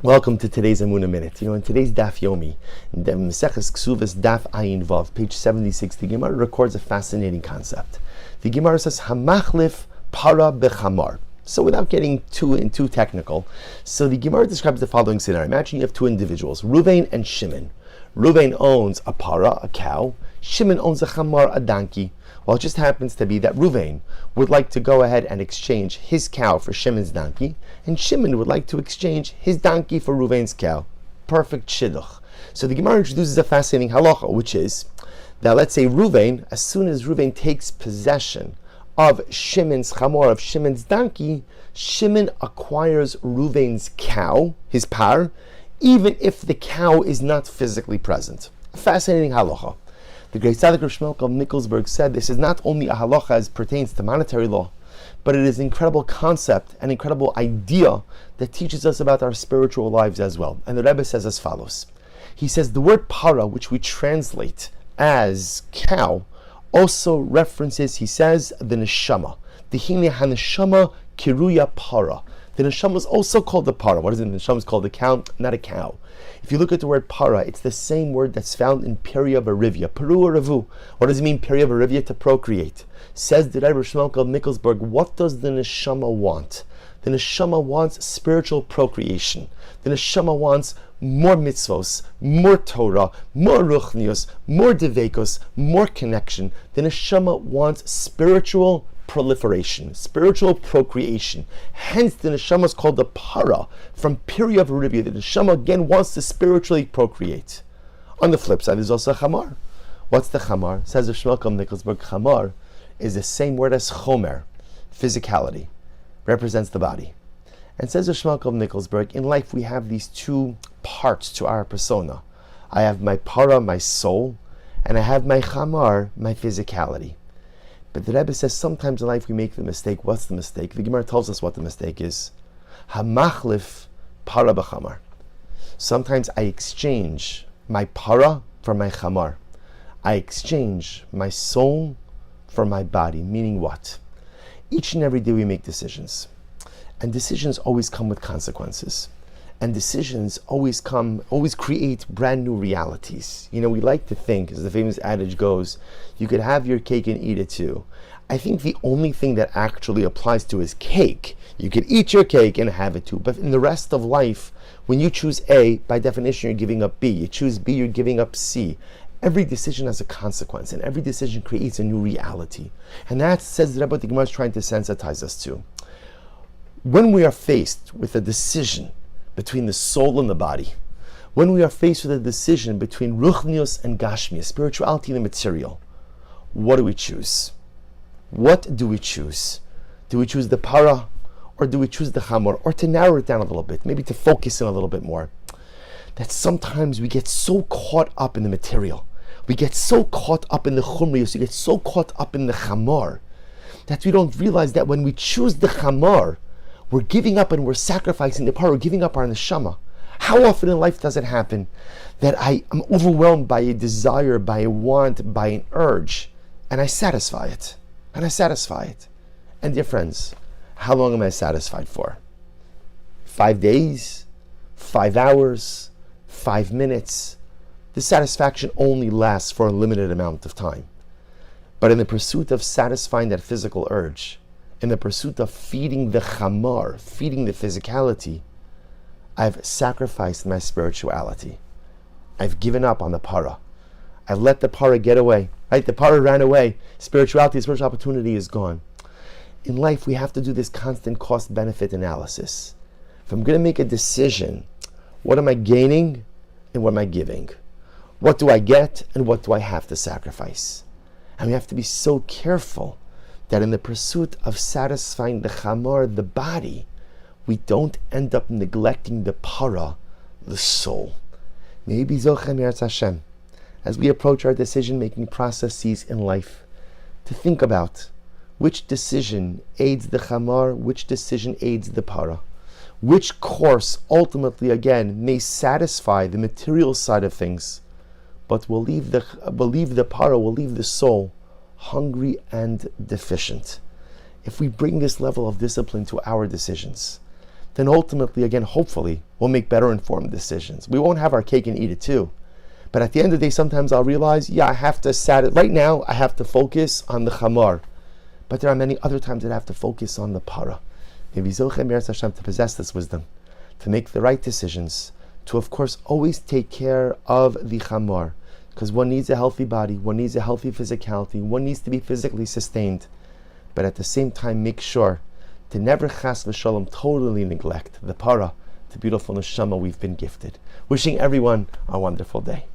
Welcome to today's Emunah Minute. In today's Daf Yomi, the Maseches Ksuvas Daf Ayin Vav, page 76, the Gemara records a fascinating concept. The Gemara says, Hamachlif para bechamar. So without getting too technical, so the Gemara describes the following scenario. Imagine you have two individuals, Ruvain and Shimon. Ruvain owns a para, a cow. Shimon owns a chamar, a donkey. Well, it just happens to be that Ruvain would like to go ahead and exchange his cow for Shimon's donkey, and Shimon would like to exchange his donkey for Ruvain's cow. Perfect shidduch. So the Gemara introduces a fascinating halacha, which is that, let's say Ruvain, as soon as Ruvain takes possession of Shimon's chamor, of Shimon's donkey, Shimon acquires Ruvain's cow, his par, even if the cow is not physically present. A fascinating halacha. The great tzaddik Rav Shmuel of Nikolsburg said this is not only a halacha as pertains to monetary law, but it is an incredible concept, an incredible idea that teaches us about our spiritual lives as well. And the Rebbe says as follows. He says the word para, which we translate as cow, also references, he says, the neshama. The hine haneshama kiruya para. The neshama is also called the para. What is it? The neshama is called the cow, not a cow. If you look at the word para, it's the same word that's found in Periya Barivya. Peru or Ravu. What does it mean, Periya Barivya? To procreate. Says the Rebbe Shmuel of Nikolsburg, what does the neshama want? The neshama wants spiritual procreation. The neshama wants more mitzvos, more Torah, more ruchnius, more devekos, more connection. The neshama wants spiritual proliferation, spiritual procreation. Hence, the neshama is called the para from Periya Barivya. The neshama again wants to spiritually procreate. On the flip side, there's also a chamar. What's the chamar? Says the Shmuel of Nikolsburg, chamar is the same word as chomer, physicality, represents the body. And says the Shmuel of Nikolsburg, in life we have these two parts to our persona. I have my para, my soul, and I have my chamar, my physicality. But the Rebbe says sometimes in life we make the mistake. What's the mistake? The Gemara tells us what the mistake is. Hamachlif para b'chamar. Sometimes I exchange my para for my chamar. I exchange my soul for my body. Meaning what? Each and every day we make decisions. And decisions always come with consequences. And decisions always create brand new realities. We like to think, as the famous adage goes, you could have your cake and eat it too. I think the only thing that actually applies to is cake. You could eat your cake and have it too. But in the rest of life, when you choose A, by definition you're giving up B. You choose B, you're giving up C. Every decision has a consequence, and every decision creates a new reality. And that, says the Rebbe, what the Gemara is trying to sensitize us to. When we are faced with a decision between the soul and the body, when we are faced with a decision between ruchnius and gashmius, spirituality and the material, what do we choose? What do we choose? Do we choose the para, or do we choose the chamor? Or to narrow it down a little bit, maybe to focus in a little bit more, that sometimes we get so caught up in the material, we get so caught up in the chumrius, we get so caught up in the chamor, that we don't realize that when we choose the chamor, we're giving up and we're sacrificing the para, we're giving up our neshama. How often in life does it happen that I am overwhelmed by a desire, by a want, by an urge, and I satisfy it? And dear friends, how long am I satisfied for? 5 days? 5 hours? 5 minutes? The satisfaction only lasts for a limited amount of time. But in the pursuit of satisfying that physical urge, in the pursuit of feeding the chamar, feeding the physicality, I've sacrificed my spirituality. I've given up on the para. I've let the para get away. Right? The para ran away. Spirituality, spiritual opportunity is gone. In life, we have to do this constant cost-benefit analysis. If I'm going to make a decision, what am I gaining and what am I giving? What do I get and what do I have to sacrifice? And we have to be so careful that in the pursuit of satisfying the chamar, the body, we don't end up neglecting the para, the soul. Maybe Zochem Yeretz Hashem, as we approach our decision-making processes in life, to think about which decision aids the chamar, which decision aids the para, which course ultimately, again, may satisfy the material side of things, but will leave the para, will leave the soul hungry and deficient. If we bring this level of discipline to our decisions, then ultimately, again, hopefully, we'll make better informed decisions. We won't have our cake and eat it too. But at the end of the day, sometimes I'll realize, I have to right now I have to focus on the chamor. But there are many other times that I have to focus on the para. Maybe Zoche Meretz Hashem to possess this wisdom, to make the right decisions, to of course always take care of the chamor. Because one needs a healthy body, one needs a healthy physicality, one needs to be physically sustained. But at the same time, make sure to never chas v'shalom totally neglect the para, the beautiful neshama we've been gifted. Wishing everyone a wonderful day.